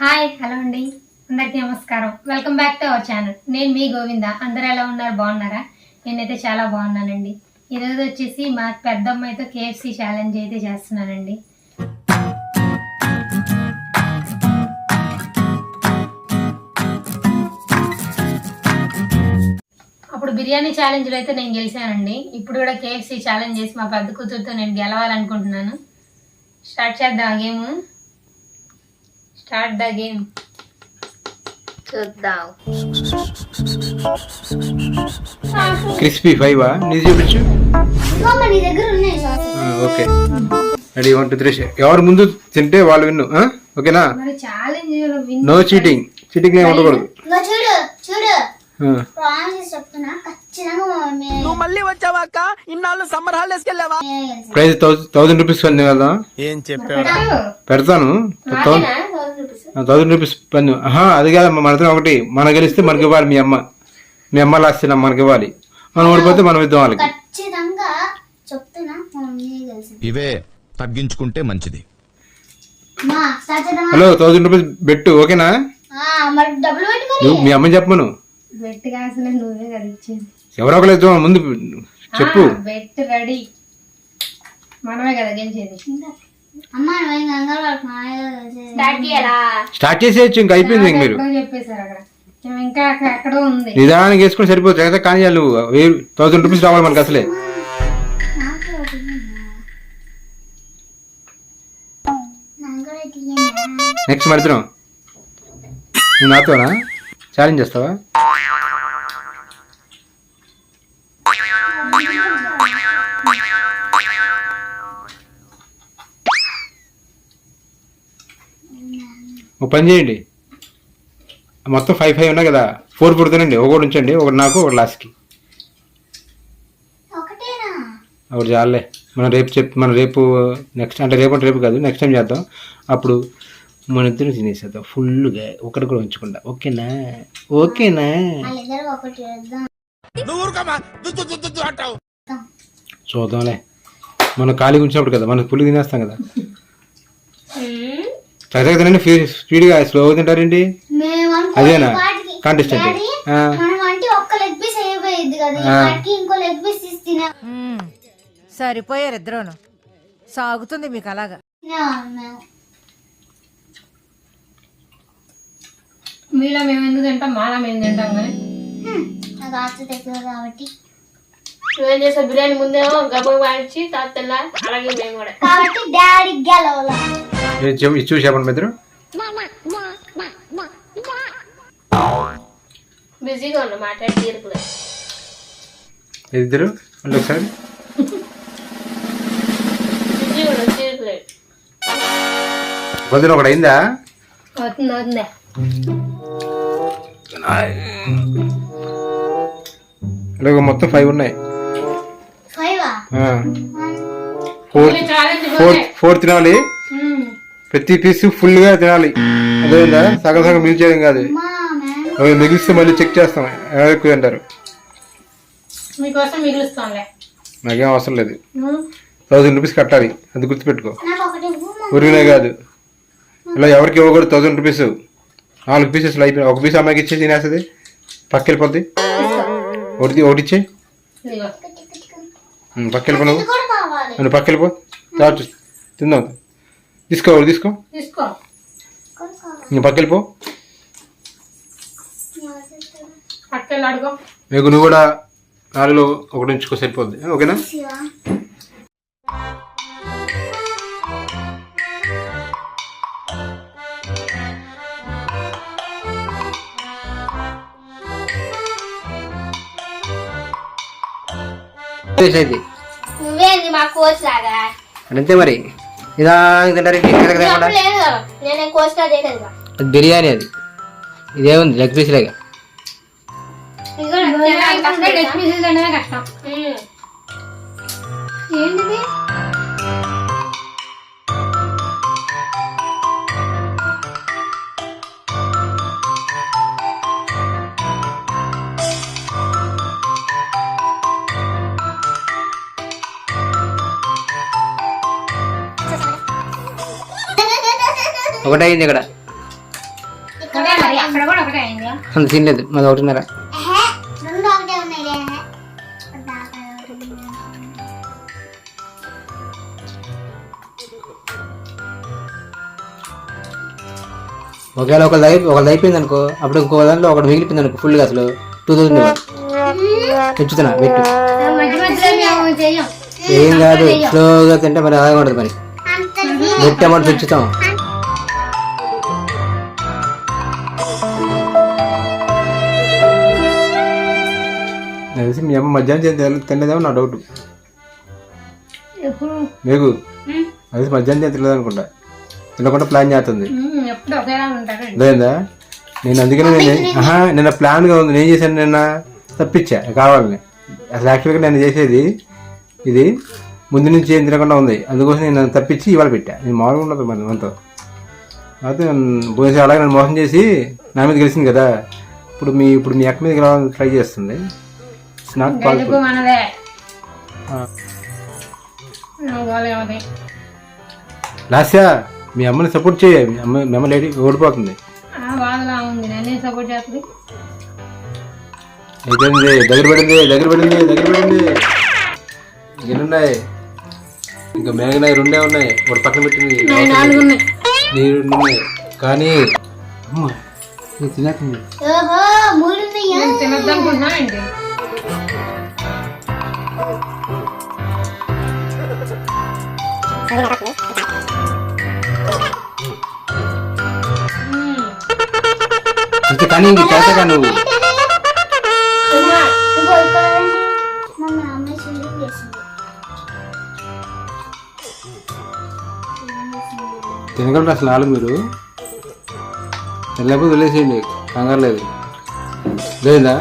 Hi hello అండి, అందరికీ నమస్కారం. Welcome back to our channel. నేను మీ గోవింద. అందరూ ఎలా ఉన్నారు? బాగున్నారా? నేనైతే చాలా బాగున్నానండి. ఈరోజు వచ్చేసి మా పెద్దమ్మాయితో KFC ఛాలెంజ్ అయితే చేస్తున్నానండి. అప్పుడు బిర్యానీ ఛాలెంజ్లో అయితే నేను గెలిచానండి. ఇప్పుడు కూడా KFC ఛాలెంజ్ చేసి మా పెద్ద కూతురుతో నేను గెలవాలనుకుంటున్నాను. స్టార్ట్ చేద్దాం గేమ్. Start the game. చూద్దాం. క్రిస్పీ 5 నీది చూపించు. Okay, ready 1 2 3. ఎవరు ముందు తింటే వాళ్ళు విన్ను. ఓకేనా? మరి ఛాలెంజ్ నో చీటింగ్. చీటింగ్ ఏం ఉండకూడదు. నువ్వు మళ్ళీ వచ్చావా అక్క? ఇన్నాళ్ళు సమ్మర్ హాలిడేస్ వెళ్ళావా? ప్రైజ్ 1000 రూపీస్ పన్ను కదా. ఏం చెప్పాడు? పెడతాను. 1000 రూపీస్ పన్ను. అది కాదమ్మా, మనతో ఒకటి. మన గెలిస్తే మనకి ఇవ్వాలి. మీ అమ్మ లాస్ట్ మనకి ఇవ్వాలి. మనం ఓడిపోతే మనం ఇద్దాం వాళ్ళకి. ఇవే తగ్గించుకుంటే మంచిది. హలో, 1000 రూపీస్ బెట్టు. ఓకేనా? నువ్వు మీ అమ్మని చెప్పను. బెట్ కాసిన నువ్వే కదా ఇచ్చింది. ఎవరో ఒకరు ఇద్దాం ముందు చెప్పు. Bet ready. మనమే కదా గెలిచేది. స్టార్ట్ చేసేయచ్చు. ఇంకా అయిపోయింది. ఇంక మీరు చెప్పేశారు అక్కడ. ఇంకా ఎక్కడో ఉంది. నిదానికి వేసుకుని సరిపోతుంది. కానీ వాళ్ళు 1000 రూపీస్ రావాలి మనకి అసలే. నెక్స్ట్ మరిద్దాం. నువ్వు నాతోనా ఛాలెంజ్ చేస్తావా? ఒక పని చేయండి, మొత్తం 5 ఉన్నాయి కదా. 4 పుడుతానండి. ఒకటి ఉంచండి, ఒకటి నాకు, ఒకటి లాస్ట్కి. ఒకటి చాలే. మనం రేపు నెక్స్ట్ అంటే రేపు కాదు, నెక్స్ట్ టైం చేద్దాం. అప్పుడు మన ఇద్దరు తినేసేద్దాం ఫుల్గా, ఒకటి కూడా ఉంచకుండా. ఓకేనా? ఓకేనా? చూద్దాంలే. మనం ఖాళీగా ఉంచినప్పుడు కదా మనం ఫుల్ తినేస్తాం కదా. చక్కగా తినండి, స్పీడ్గా. స్లో తింటారండి. అదేనా కాంటెస్టెంట్? సరిపోయారు ఇద్దరును. సాగుతుంది మీకు అలాగా. మీలో మేము ఎందుకు తింటాం, మాలా మేము తింటాం. కానీ కాబట్టి నువ్వేం చేసావు? బిర్యానీ ముందేమో గబ్బు వాడిచి తాతల్లా, అలాగే మేము కూడా. కాబట్టి డాడీ గెలవాల. చూసి చెప్పండి మీ ఇద్దరు. బిజీగా ఉన్నా మాట్లాడి తీరుపులే. ఇద్దరు మళ్ళీ ఒకసారి బిజీగా ఉన్నా తీరుపులే. పొద్దున ఒకటి అయిందా? అవుతుందా? అలాగే మొత్తం 5 ఉన్నాయి. 4 తినాలి. ప్రతి పీస్ ఫుల్ గా తినాలి. అదేందా సగం సగం మిగిల్చేయడం కాదు. అవి మిగిలిస్తే మళ్ళీ చెక్ చేస్తాం ఎక్కువ అంటారు. మీకోసం మిగులుస్తాంలే. నాకేం అవసరం లేదు. 1000 రూపీస్ కట్టాలి, అది గుర్తుపెట్టుకో. ఊరినే కాదు, ఇలా ఎవరికి ఇవ్వకూడదు. 1000 రూపీస్ 4 పీసెస్ అయిపోయినాయి. ఒక పీస్ అమ్మాయికి ఇచ్చేసి తినేస్తుంది, పక్క వెళ్ళిపోద్ది. ఒకటి ఇచ్చే పక్క వెళ్ళిపో. నువ్వు పక్క వెళ్ళిపో. తిందాం. తీసుకో నువ్వు పక్క వెళ్ళిపో. మీకు నువ్వు కూడా 4లో ఒకటి ఉంచుకో, సరిపోద్ది. ఓకేనా? నువ్వేంది మా కోచ్ లాగా? అంతే మరి. ఇదా నేనే కోచ్ గా చేయలేదు. బిర్యానీ అది. ఇదేముంది లెగ్ పీస్ లేక. కష్టం. ఏంటిది? ఒకటి అయింది ఇక్కడ. ఒకటే మరి అక్కడ కూడా ఒకటే అయిందా? అంత సీన్ లేదు, మాది 1:30. రెండు ఒకటే ఉన్నాయి. ఒకవేళ ఒకళ్ళు అయిపోయింది అనుకో, అప్పుడు ఇంకో దాంట్లో ఒకటి మిగిలిపోయింది అనుకో ఫుల్గా, అసలు 2000 తెచ్చుతున్నా పెట్టు. మధ్య మధ్యలో మేము చెయ్యం. ఏం కాదు, స్లోగా తింటే మరి అలాగే ఉంటుంది. మరి నెట్ అమౌంట్ తెచ్చుతాం. తెలిసి మీ అమ్మ మధ్యాహ్నం తినలేదేమో నా డౌట్. ఎప్పుడు మీకు అది మధ్యాహ్నం తినలేదు అనుకుంటా, తినకుండా ప్లాన్ చేస్తుంది. ఎప్పుడు ఒకేలా ఉంటారు. లేదా నేను అందుకనే నిన్న ప్లాన్గా ఉంది. నేను చేశాను, నిన్న తప్పించా కావాలని. అసలు యాక్చువల్గా నేను చేసేది ఇది ముందు నుంచి ఏం తినకుండా ఉంది, అందుకోసం నేను తప్పించి ఇవాళ పెట్టా. నేను మామూలుగా ఉండదు మరి మనతో. అయితే భోజనం అలాగే నన్ను మోసం చేసి నా మీద గెలిచింది కదా, ఇప్పుడు మీ అక్క మీద గెలవాలని ట్రై చేస్తుంది. నాకు మనదే లాస్యా మీ అమ్మని సపోర్ట్ చేయ. మీ అమ్మ లేడీ ఓడిపోతుంది. బాధలా ఉంది, నన్నే సపోర్ట్ చేస్తుంది. అయిపోయింది, దగ్గర పడింది. ఎన్నున్నాయి ఇంకా? మేఘనాయి 2 ఉన్నాయి, ఒకటి పక్కన పెట్టింది. 4 ఉన్నాయి. నీ 2 ఉన్నాయి కానీ అమ్మ నేను తినేస్తుంది. ఓహో 3 ఉన్నాయా? తినద్దనుకుంటున్నా ఏంటి? ఇంకా కానీ ఇంక చేతగా నువ్వు ఇగో ఇక్కడ మా అమ్మ షూటింగ్ చేసింది. తినగలరు అసలు 4 మీరు తినలేకపోతే వదిలేసేయండి, కంగారు లేదు. లేదా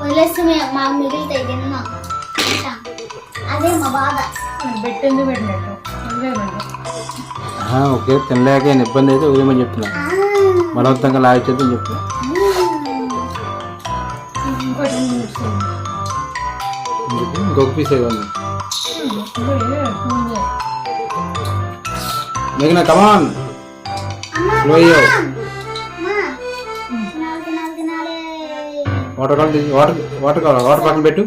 వదిలేస్తే మా మిగిలితే తిన్నాం. అదే మా బాధ. పెట్టింది పెట్టినట్టు వదిలేయమండి. ఓకే, తినలేక ఏమైనా ఇబ్బంది అయితే వదిలేమని చెప్తున్నా, బలవంతంగా లాగిచ్చేద్దని చెప్తున్నా. ఇంకొక పీస్ ఇవ్వండి. మేఘనా కమాన్ వాటర్ కావాలి, వాటర్ పక్కన పెట్టు.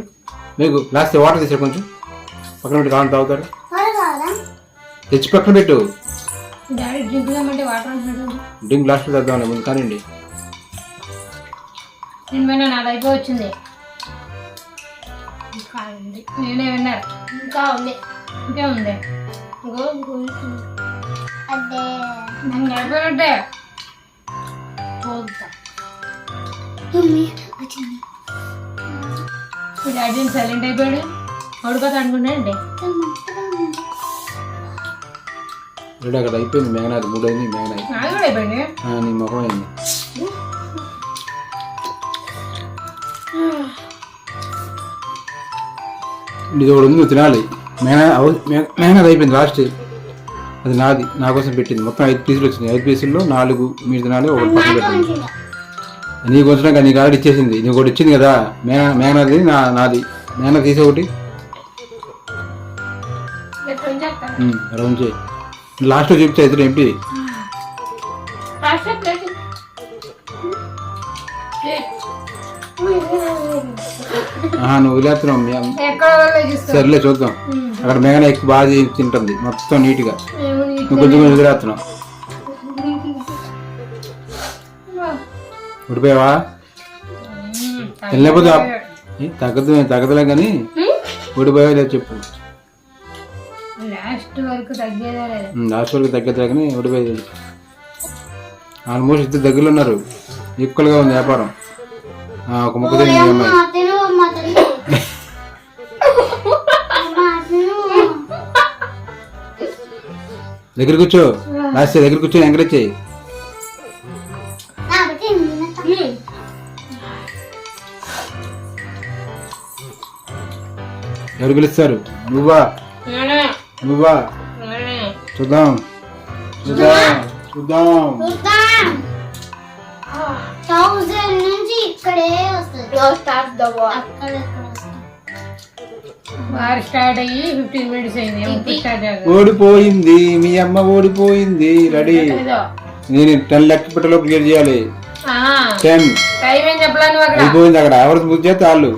మీకు లాస్ట్ వాటర్ తీసారు, కొంచెం పక్కన పెట్టి కావాలి, తాగుతారు. తెచ్చి పక్కన పెట్టు. డ్రింక్ లాస్ట్ తెద్దాం ముందు కానివ్వండి. నాది అయిపోవచ్చింది. నేనే విన్నారు. ఇంకా ఉంది. ఇంకే ఉంది. అదే అయిపోయినట్టే. డాడీ సైలెంట్ అయిపోయాడు, ఓడిపోతా అనుకున్నాండి. రెడీ అక్కడ అయిపోయింది. మేఘనాది 3 అయింది. మేఘనాది నాది కూడా అయిపోయింది. నీ ముఖం అయింది. ఇది ఒకటి ఉంది, తినాలి. మేఘనాది అయిపోయింది లాస్ట్. అది నాది, నా కోసం పెట్టింది. మొత్తం 5 పీసులు వచ్చినాయి. 5 పీసుల్లో 4 మీరు తినాలి, ఒకటి పక్కన పెట్టింది. నీకు వచ్చినాక నీకు ఆల్రెడీ ఇచ్చేసింది. నీకు ఒకటి ఇచ్చింది కదా మేఘనాది, నాది. మేఘనాది తీసే ఒకటి రౌండ్ చేయి. లాస్ట్ చూపించా ఇద్దరు ఏంటి? నువ్వు వదిలేస్తున్నావు. సర్లే చూద్దాం. అక్కడ మేఘన ఎక్కువ బాగా తింటుంది మొత్తం నీట్గా. నువ్వు కొంచెం కొంచెం వదిలేస్తున్నావు. ఉడిపోయావా? వెళ్ళలేకపోతే తగ్గదులే కానీ ఉడిపోయావా లేదు చెప్పు. లాస్ట్ వరకు తగ్గదులే కానీ ఉడిపోయేది. ఆల్మోస్ట్ ఇద్దరు దగ్గరలో ఉన్నారు. ఈక్వల్గా ఉంది వ్యాపారం. ఒక ముక్క తిని అమ్మాయి దగ్గర కూర్చో. లాస్ట్ దగ్గర కూర్చొని ఎంకరేజ్ చేయి. ఎవరు పిలుస్తారు? నువ్వా? చూద్దాం. నుంచి ఇక్కడే స్టార్ట్ అయ్యి 15 minutes అయింది. ఓడిపోయింది మీ అమ్మ, ఓడిపోయింది. రెడీ. నేను 10 లెక్క పెట్టలో క్లియర్ చేయాలి. 10 టైం ఏం చెప్పలా నువ్వు అక్కడ అయిపోయింది అక్కడ. ఎవరు ముందు చేస్తే వాళ్ళు,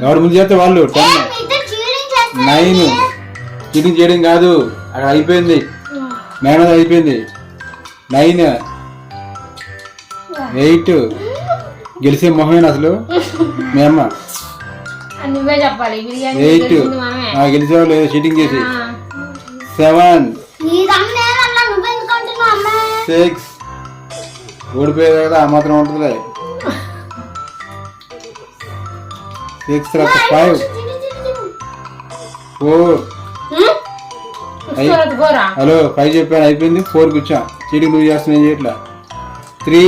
ఎవరు ముందు చేస్తే వాళ్ళు. 10 మీతో చీటింగ్ చేస్తా 9 చీటింగ్ చేయడం కాదు, అక్కడ అయిపోయింది. మేనది అయిపోయింది. 9 8 గెలిచే మొహమేనా అసలు మీ అమ్మ? నువ్వే చెప్పాలి. బిర్యానీ 8 గెలిచింది మనమే. గెలిచేవాళ్ళు చీటింగ్ చేసి. 7 నీ దమ్మేనన్నా నువ్వెందుకు అంటున్నావు అమ్మా 6 ఓడిపోయేది కదా ఆ మాత్రం ఉంటుందిలే. 6 తర్వాత 5 4 పోరా హలో 5 చెప్పాను అయిపోయింది. 4 కూర్చో. చీటింగ్ నువ్వు చేస్తున్నా ఏం చేయట్లా. 3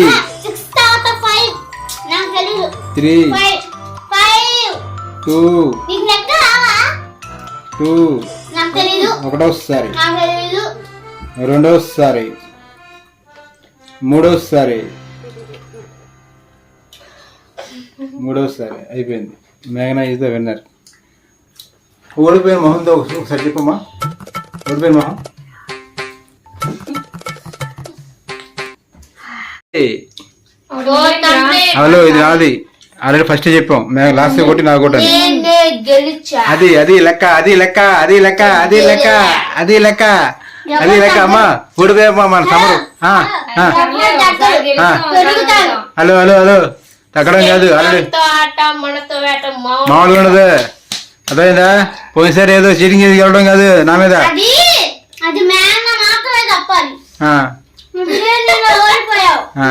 6 తర్వాత 5 నాకు తెలీదు 3 5 5 2 నీకు లెక్క రావా 2 నాకు తెలీదు ఒకటోసారి, నాకు తెలీదు రెండోసారి, మూడోసారి అయిపోయింది. మేఘనా ఈజ్ ద విన్నర్. ఓడిపోయిన మొహంతో ఒకసారి చెప్పమ్మా. ఓడిపోయిన మొహం హలో ఇది నాది ఆల్రెడీ ఫస్ట్ చెప్పాం. మేము లాస్ట్ కొట్టి నాకు కొట్టాలి. గెలిచా అది లెక్క, అది లెక్క, అది లెక్క, అది లెక్క, అది లెక్క, అది లెక్క. అమ్మా ఓడిపోయామ్మా మన సమరు. హలో హలో హలో తగ్గడం కాదు ఆల్రెడీ ఆట మనతో ఆట మామూలుగా ఉండదు. అర్థమైందా? పోయినసారి ఏదో చీటింగ్ చేసి గెలవడం కాదు నా మీద. అది అది మేన మాత్రమే తప్పాలి ఆ, నువ్వు ఓడిపోయావు ఆ.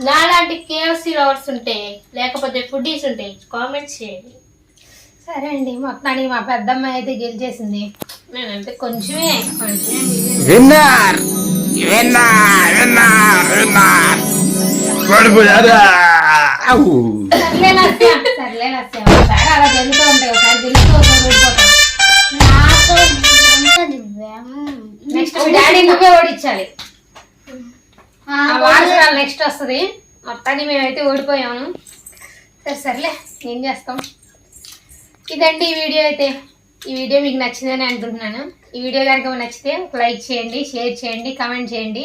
నాలాంటి కేఎఫ్సీ లవర్స్ ఉంటే లేకపోతే ఫుడీస్ ఉంటే కామెంట్స్ చేయండి. సరే అండి, మొత్తానికి మా పెద్దమ్మాయి అయితే గెలిచేసింది. నేనంటే కొంచెమే విన్నర్ విన్నర్ విన్నర్ విన్నర్ ఓడిపోయారా? ఔ. సర్లే లస్య, సర్లే లస్య. ఒకసారి అలా జరుగుతూ ఉంటాయి. ఒకసారి గెలుస్తూ ఒకసారి ఓడిపోతాం. నాతో ఉంటది నెక్స్ట్ మీ డాడీ నువ్వే ఓడించాలి. ఆ వారసురాలు నెక్స్ట్ వస్తుంది. మొత్తాన్ని మేమైతే ఓడిపోయాము. సర్లే ఏం చేస్తాం. ఇదండి ఈ వీడియో అయితే. ఈ వీడియో మీకు నచ్చిందని అనుకుంటున్నాను. ఈ వీడియో కనుక మీకు నచ్చితే ఒక లైక్ చేయండి, షేర్ చేయండి, కామెంట్ చేయండి.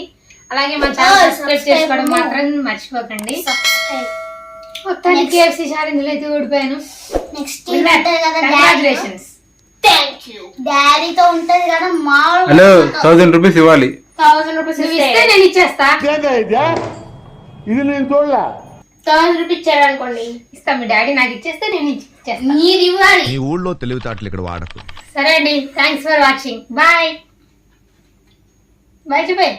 అలాగే మా ఛానల్ సబ్స్క్రైబ్ చేసుకోవడం మాత్రం మర్చిపోకండి. మొత్తానికి KFC ఛాలెంజ్ అయితే ఓడిపోయాను. నెక్స్ట్ ఉంటది కదా కంగ్రాచులేషన్స్. డాడీతో ఉంటది కదా హలో 1000 రూపీస్ ఇవ్వాలి. 1000 రూపీస్ నువ్వు ఇస్తే నేను ఇచ్చేస్తా. ఇది నేను చూడలా. 1000 రూపీస్ ఇచ్చాడు అనుకోండి, ఇస్తా. మీ డాడీ నాకు ఇచ్చేస్తే నేను ఇచ్చేస్తా. మీరు ఇవ్వాలి. నీ ఊళ్ళో తెలివితేటలు ఇక్కడ వాడకు. సరే అండి, thanks for watching. Bye bye చెప్పే.